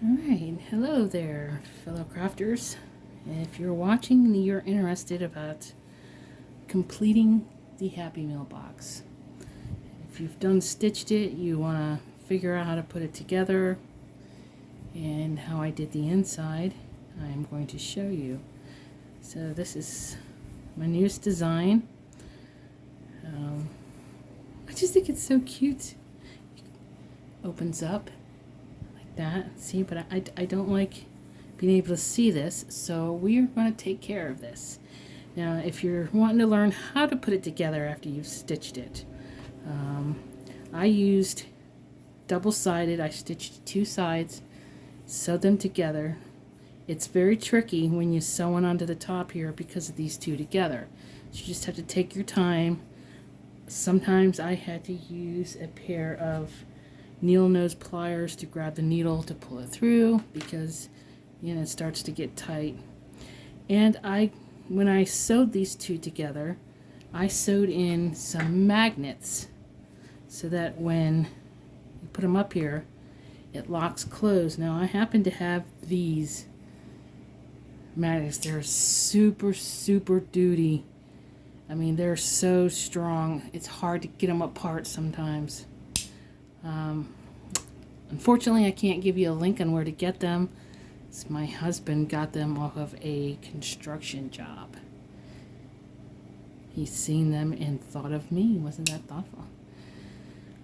Alright, hello there, fellow crafters. If you're watching, you're interested about completing the Happy Meal box. If you've done stitched it, you want to figure out how to put it together and how I did the inside, I'm going to show you. So this is my newest design. I just think it's so cute. Opens up that. See, but I don't like being able to see this, so we are going to take care of this. Now, if you're wanting to learn how to put it together after you've stitched it, I used double-sided. I stitched two sides, sewed them together. It's very tricky when you sew one onto the top here because of these two together. So you just have to take your time. Sometimes I had to use a pair of needle nose pliers to grab the needle to pull it through because it starts to get tight. And when I sewed these two together, I sewed in some magnets so that when you put them up here, it locks closed. Now I happen to have these magnets. They're super duty. I mean, they're so strong. It's hard to get them apart sometimes. Unfortunately, I can't give you a link on where to get them. My husband got them off of a construction job. He's seen them and thought of me. Wasn't that thoughtful?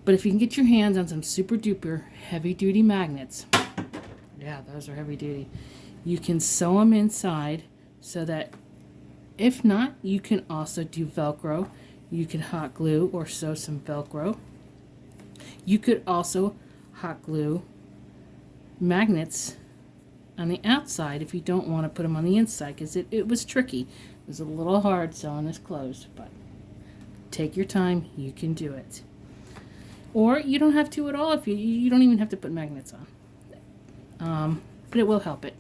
But if you can get your hands on some super duper heavy duty magnets, yeah, those are heavy duty, you can sew them inside so that if not, you can also do Velcro. You can hot glue or sew some Velcro. You could also hot glue magnets on the outside if you don't want to put them on the inside, because it was tricky. It was a little hard sewing this closed, but take your time. You can do it. Or you don't have to at all. If you don't even have to put magnets on. But it will help it.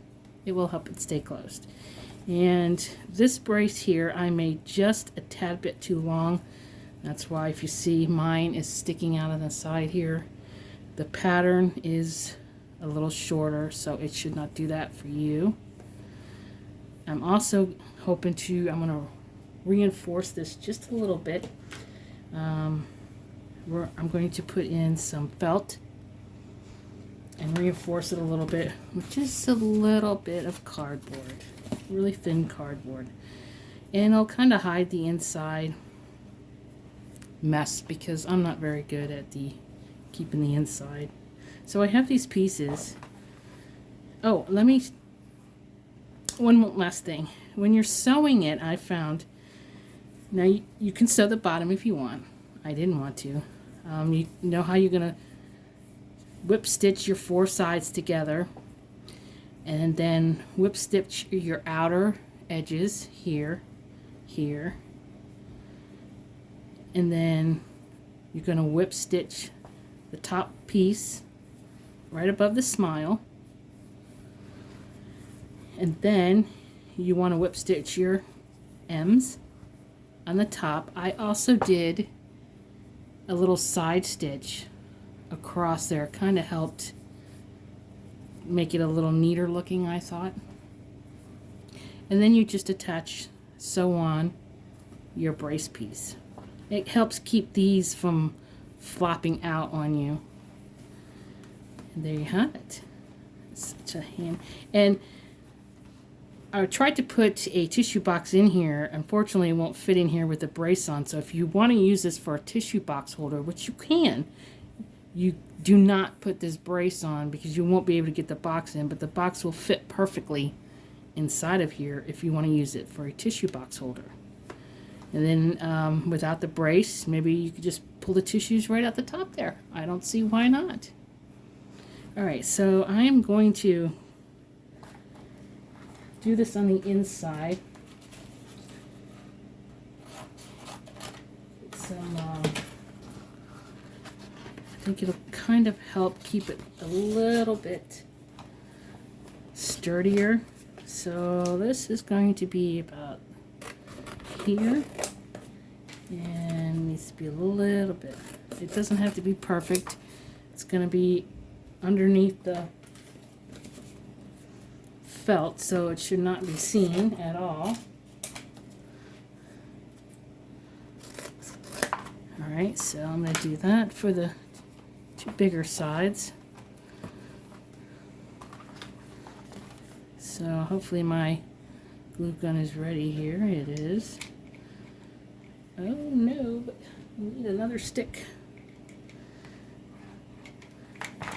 It will help it stay closed. And this brace here I made just a tad bit too long. That's why if you see mine is sticking out on the side here. The pattern is a little shorter, so it should not do that for you. I'm also hoping I'm going to reinforce this just a little bit. I'm going to put in some felt and reinforce it a little bit with just a little bit of cardboard, really thin cardboard. And I'll kind of hide the inside mess because I'm not very good at keeping the inside. So I have these pieces. Oh, one last thing. When you're sewing it, I found, now you can sew the bottom if you want. I didn't want to. You know how you're going to whip stitch your four sides together and then whip stitch your outer edges here, and then you're going to whip stitch the top piece right above the smile, and then you want to whip stitch your M's on the top. I also did a little side stitch across there. Kind of helped make it a little neater looking, I thought. And then you just sew on your brace piece. It helps keep these from flopping out on you. And there you have it. Such a hand. And I tried to put a tissue box in here. Unfortunately, it won't fit in here with the brace on. So if you want to use this for a tissue box holder, which you can, you do not put this brace on because you won't be able to get the box in. But the box will fit perfectly inside of here if you want to use it for a tissue box holder. And then without the brace, maybe you could just pull the tissues right out the top there. I don't see why not. Alright, so I am going to do this on the inside. I think it'll kind of help keep it a little bit sturdier. So this is going to be about here, and needs to be a little bit. It doesn't have to be perfect. It's going to be underneath the felt, so it should not be seen at all. Alright, so I'm going to do that for the two bigger sides. So hopefully my glue gun is ready here. It is. Oh no, but we need another stick.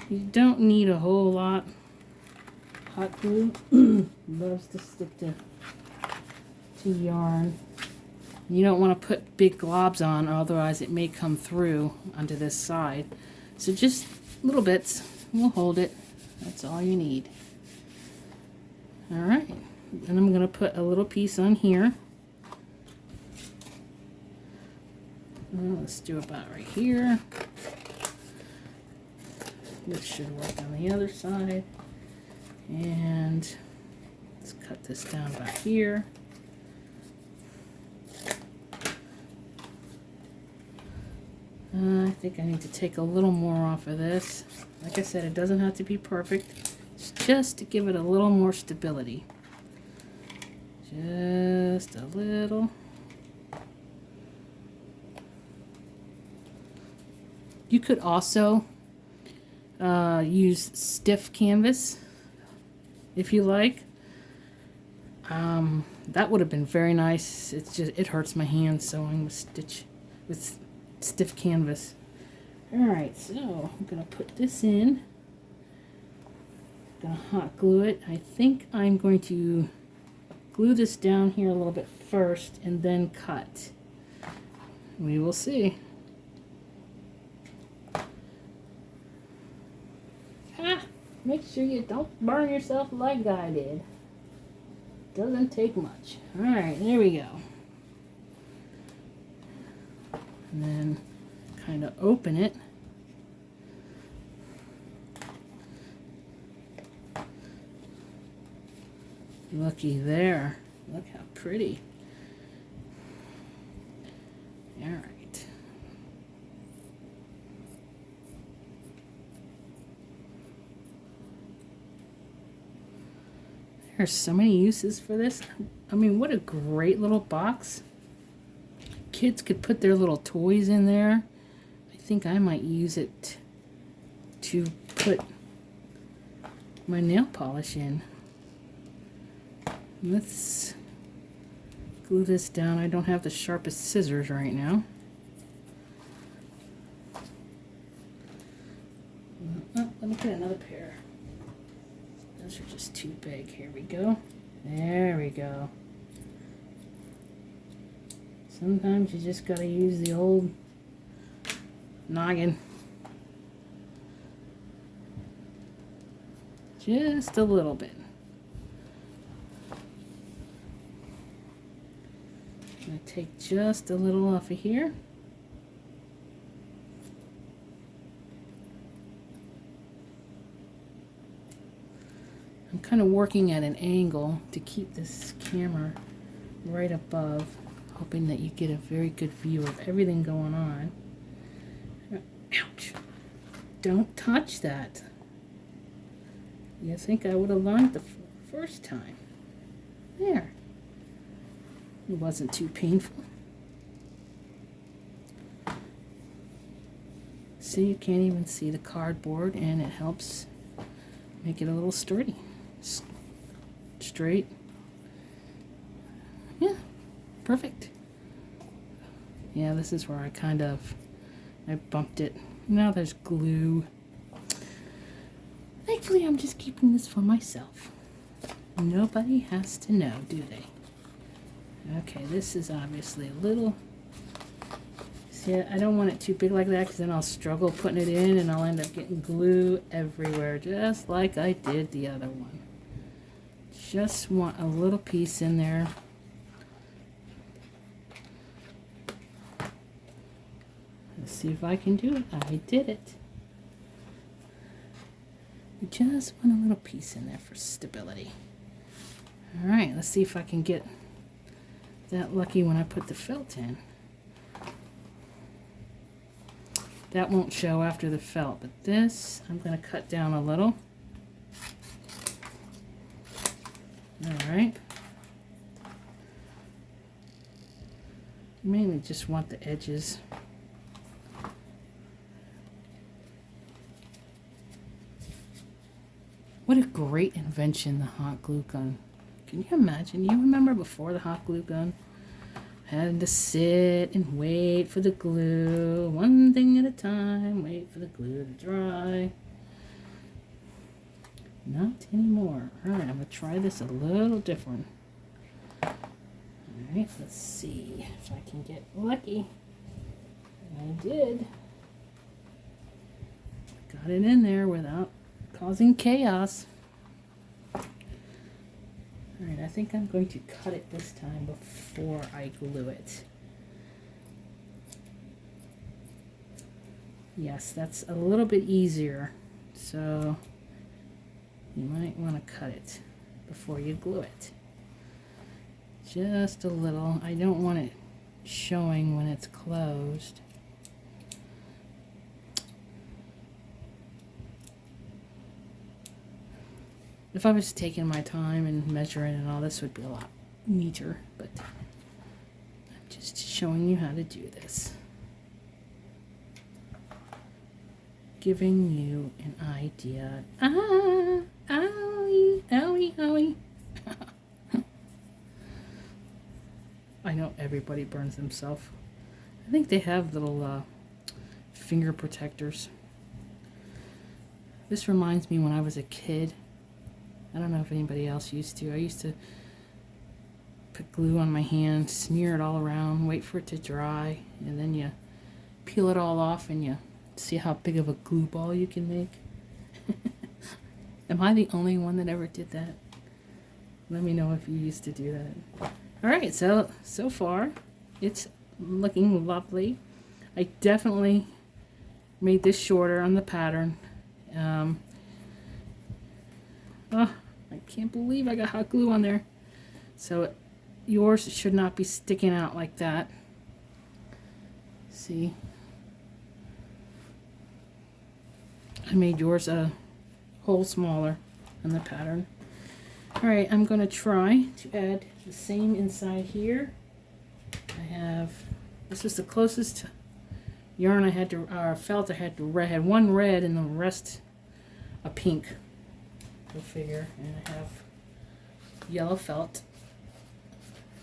You don't need a whole lot. Hot glue loves to stick to yarn. You don't want to put big globs on, otherwise it may come through onto this side. So just little bits will hold it. That's all you need. Alright, and I'm going to put a little piece on here. Let's do about right here. This should work on the other side. And let's cut this down about here. I think I need to take a little more off of this. Like I said, it doesn't have to be perfect. It's just to give it a little more stability. Just a little. You could also use stiff canvas if you like. That would have been very nice. It's just, it hurts my hand sewing with stiff canvas. Alright, so I'm going to put this in. I'm going to hot glue it. I think I'm going to glue this down here a little bit first and then cut. We will see. Make sure you don't burn yourself like I did. Doesn't take much. Alright, there we go. And then kind of open it. Looky there. Look how pretty. Alright. There's so many uses for this. I mean, what a great little box. Kids could put their little toys in there. I think I might use it to put my nail polish in. Let's glue this down. I don't have the sharpest scissors right now. Oh, let me get another pair. Those are just too big. Here we go. There we go. Sometimes you just gotta use the old noggin. Just a little bit. I'm gonna take just a little off of here. I'm kind of working at an angle to keep this camera right above, hoping that you get a very good view of everything going on. Ouch! Don't touch that. You think I would have learned the first time. There. It wasn't too painful. See, you can't even see the cardboard, and it helps make it a little sturdy. Straight. Yeah, perfect. Yeah, this is where I bumped it. Now there's glue. Thankfully, I'm just keeping this for myself. Nobody has to know, do they? Okay, this is obviously a little... See, I don't want it too big like that because then I'll struggle putting it in and I'll end up getting glue everywhere, just like I did the other one. Just want a little piece in there. Let's see if I can do it. I did it. Just want a little piece in there for stability. Alright, let's see if I can get that lucky when I put the felt in. That won't show after the felt, but this I'm going to cut down a little. Alright. Mainly just want the edges. What a great invention, the hot glue gun. Can you imagine? You remember before the hot glue gun? Having to sit and wait for the glue, one thing at a time, wait for the glue to dry. Not anymore. Alright, I'm going to try this a little different. Alright, let's see if I can get lucky. I did. Got it in there without causing chaos. Alright, I think I'm going to cut it this time before I glue it. Yes, that's a little bit easier. So you might want to cut it before you glue it. Just a little. I don't want it showing when it's closed. If I was taking my time and measuring and all, this would be a lot neater, but I'm just showing you how to do this. Giving you an idea. Ah, owie, owie, owie. I know everybody burns themselves. I think they have little finger protectors. This reminds me when I was a kid. I don't know if anybody else used to. I used to put glue on my hand, smear it all around, wait for it to dry, and then you peel it all off and you see how big of a glue ball you can make. Am I the only one that ever did that? Let me know if you used to do that. Alright, so far it's looking lovely. I definitely made this shorter on the pattern. Oh, I can't believe I got hot glue on there. So yours should not be sticking out like that. See? I made yours a hole smaller on the pattern. Alright, I'm going to try to add the same inside here. I have, this was the closest yarn I had to, felt I had to red. I had one red and the rest a pink. Go figure. And I have yellow felt.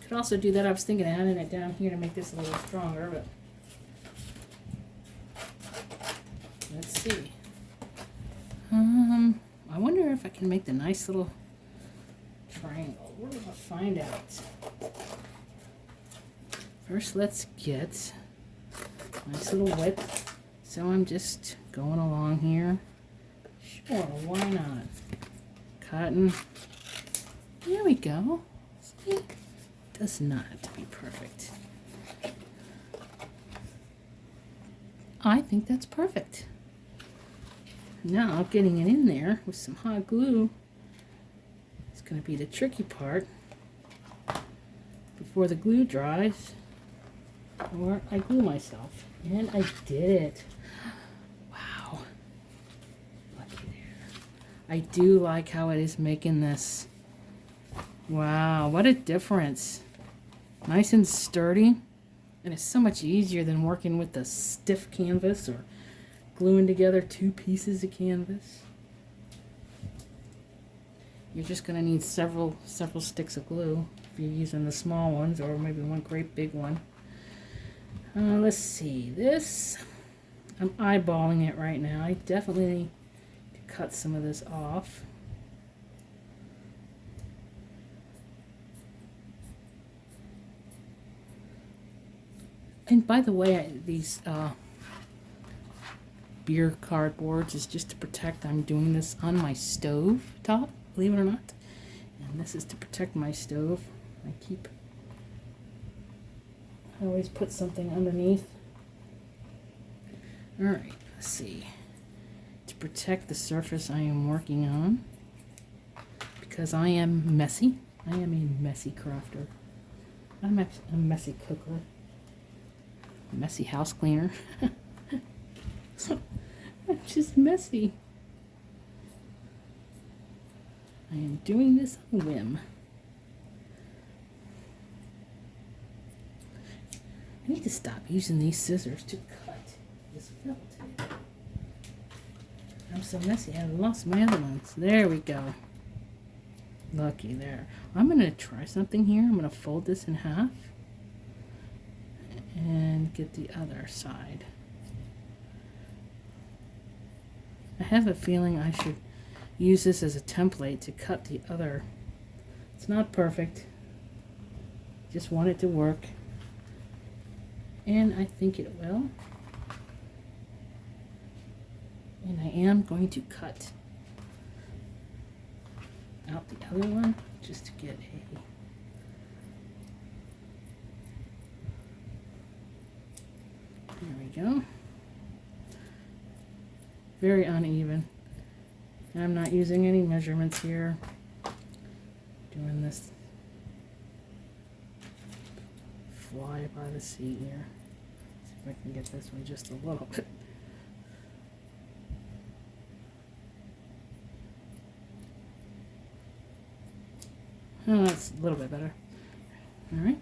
Could also do that. I was thinking of adding it down here to make this a little stronger, but let's see. I wonder if I can make the nice little triangle. We're gonna find out. First, let's get a nice little width. So I'm just going along here. Sure, why not? Cotton. There we go. See? Does not have to be perfect. I think that's perfect. Now, getting it in there with some hot glue is going to be the tricky part before the glue dries or I glue myself. And I did it. Wow. Looky there. I do like how it is making this. Wow, what a difference. Nice and sturdy. And it's so much easier than working with the stiff canvas or gluing together two pieces of canvas. You're just going to need several sticks of glue if you're using the small ones, or maybe one great big one. Let's see, this, I'm eyeballing it right now. I definitely need to cut some of this off. And by the way, these beer cardboards is just to protect. I'm doing this on my stove top, believe it or not. And this is to protect my stove. I always put something underneath. Alright, let's see. To protect the surface I am working on, because I am messy. I am a messy crafter. I'm a messy cooker. Messy house cleaner. I'm just messy. I am doing this on a whim. I need to stop using these scissors to cut this felt. I'm so messy, I lost my other ones. There we go. Lucky there. I'm going to try something here. I'm going to fold this in half and get the other side. I have a feeling I should use this as a template to cut the other. It's not perfect. Just want it to work. And I think it will. And I am going to cut out the other one just to get a there we go. Very uneven. I'm not using any measurements here. Doing this fly by the seat here. See if I can get this one just a little bit. Oh, that's a little bit better. All right.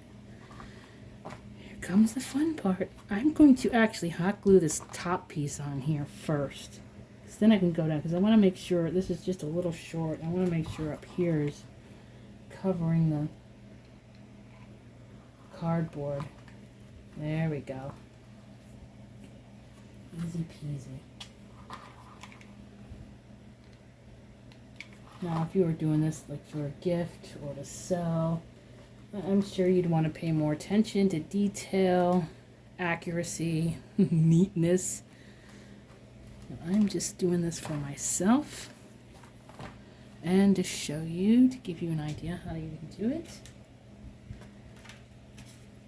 Here comes the fun part. I'm going to actually hot glue this top piece on here first. So then I can go down, because I want to make sure, this is just a little short. I want to make sure up here is covering the cardboard. There we go. Easy peasy. Now, if you were doing this like for a gift or to sell, I'm sure you'd want to pay more attention to detail, accuracy, neatness. I'm just doing this for myself and to show you, to give you an idea how you can do it.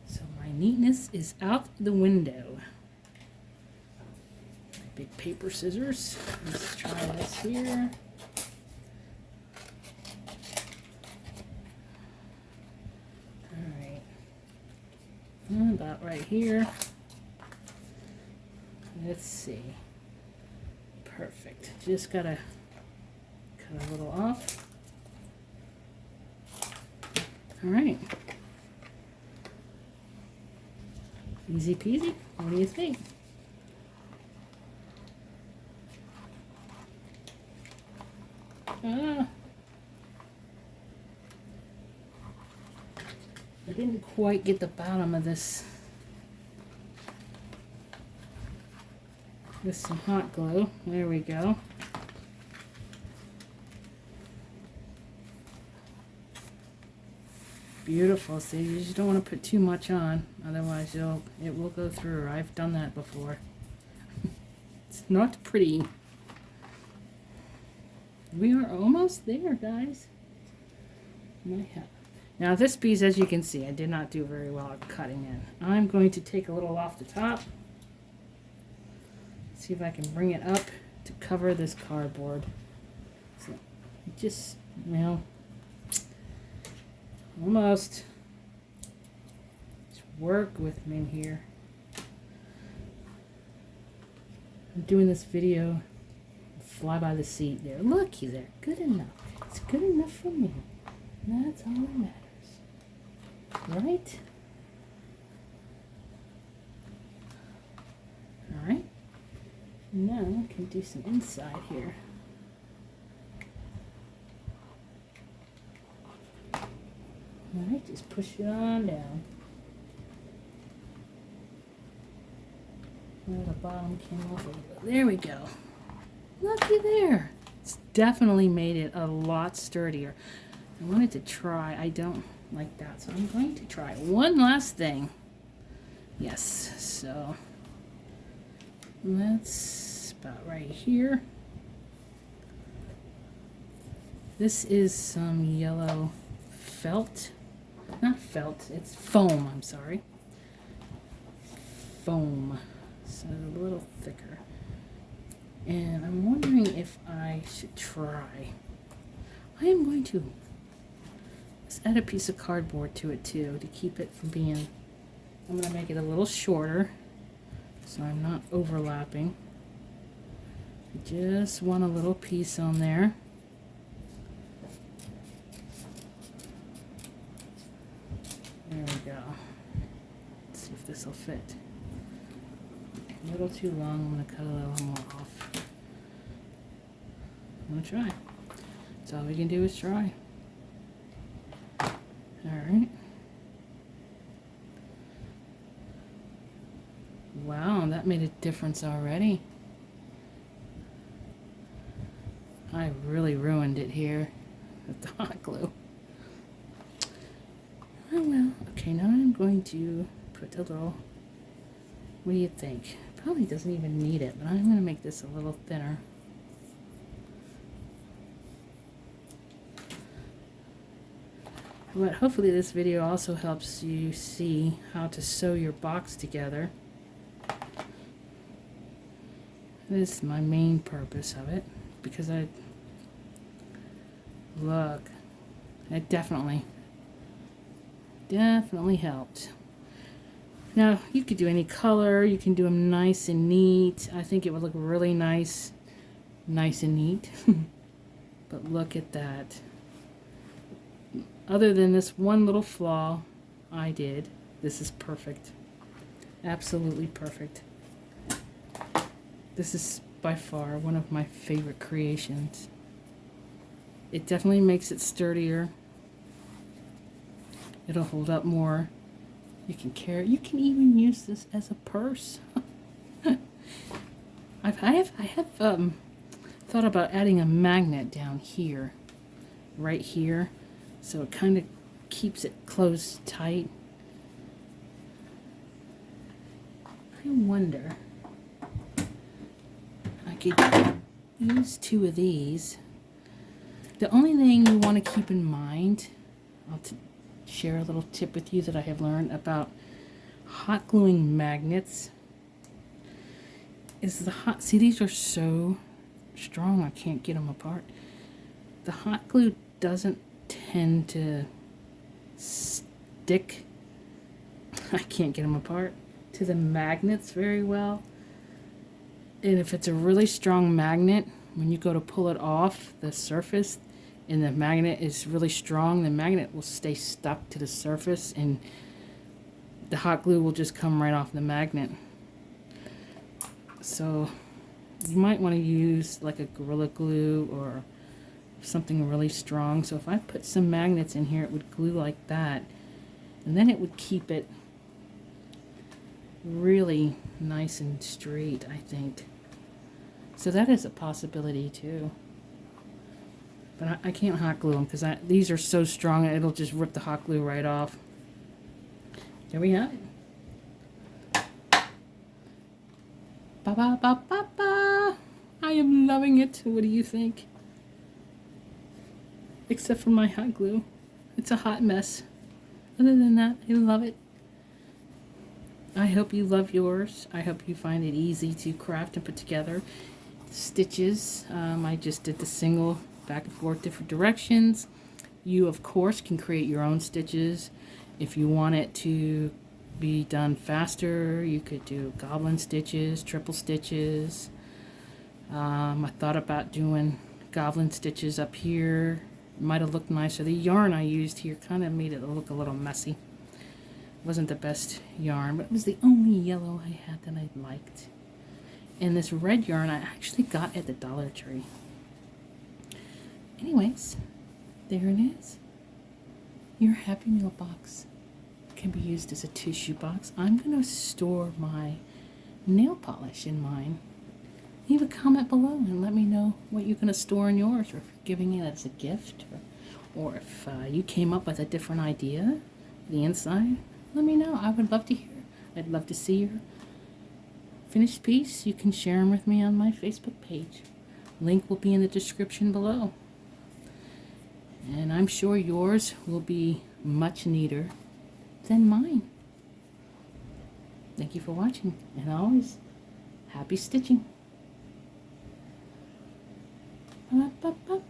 So my neatness is out the window. Big paper scissors. Let's try this here. About right here. Let's see. Perfect. Just gotta cut a little off. All right. Easy peasy. What do you think? I didn't quite get the bottom of this with some hot glue. There we go. Beautiful. See, you just don't want to put too much on, otherwise it will go through. I've done that before. It's not pretty. We are almost there, guys. Now this piece, as you can see, I did not do very well at cutting in. I'm going to take a little off the top. See if I can bring it up to cover this cardboard. So just, well, almost. Just work with me here. I'm doing this video, fly by the seat there. Looky there, good enough. It's good enough for me. That's all that matters. Right? Alright. Now I can do some inside here. Alright, just push it on down. Well, the bottom came off a little bit. There we go. Looky there. It's definitely made it a lot sturdier. I wanted to try. I don't like that, so I'm going to try one last thing. Yes, so that's about right here. This is some yellow felt. Not felt, it's foam, I'm sorry. Foam. So a little thicker. And I'm wondering if I should try. I am going to add a piece of cardboard to it too to keep it from being, I'm going to make it a little shorter so I'm not overlapping. I just want a little piece on there. There we go. Let's see if if this will fit. A little too long, I'm going to cut a little more off. I'm going to try. That's all we can do is try. Alright. Wow, that made a difference already. I really ruined it here with the hot glue. Oh well. Okay, now I'm going to put a little, what do you think? Probably doesn't even need it, but I'm going to make this a little thinner. But hopefully this video also helps you see how to sew your box together. This is my main purpose of it, because it definitely helped. Now you could do any color, you can do them nice and neat. I think it would look really nice and neat. But look at that. Other than this one little flaw I did, this is perfect. Absolutely perfect. This is by far one of my favorite creations. It definitely makes it sturdier. It'll hold up more. You can carry. You can even use this as a purse. I have thought about adding a magnet down here, right here, so it kind of keeps it closed tight. I wonder. I could use 2 of these. The only thing you want to keep in mind, I'll share a little tip with you that I have learned about hot gluing magnets, is see, these are so strong I can't get them apart. The hot glue doesn't tend to stick, I can't get them apart, to the magnets very well. And if it's a really strong magnet, when you go to pull it off the surface and the magnet is really strong, the magnet will stay stuck to the surface and the hot glue will just come right off the magnet. So you might want to use like a Gorilla Glue or something really strong. So if I put some magnets in here, it would glue like that, and then it would keep it really nice and straight, I think. So that is a possibility too. But I can't hot glue them because these are so strong it'll just rip the hot glue right off. There we have it. Ba ba ba ba ba. I am loving it. What do you think? Except for my hot glue. It's a hot mess. Other than that, I love it. I hope you love yours. I hope you find it easy to craft and put together. Stitches, I just did the single back and forth different directions. You of course can create your own stitches. If you want it to be done faster, you could do goblin stitches, triple stitches. I thought about doing goblin stitches up here. It might have looked nicer. The yarn I used here kind of made it look a little messy. It wasn't the best yarn, but it was the only yellow I had that I liked. And this red yarn I actually got at the Dollar Tree. Anyways, there it is. Your Happy Meal box can be used as a tissue box. I'm going to store my nail polish in mine. Leave a comment below and let me know what you're going to store in yours, or if you're giving it as a gift, or if you came up with a different idea for the inside. Let me know. I would love to hear. I'd love to see your finished piece. You can share them with me on my Facebook page. Link will be in the description below. And I'm sure yours will be much neater than mine. Thank you for watching, and always happy stitching. Ba, ba, ba.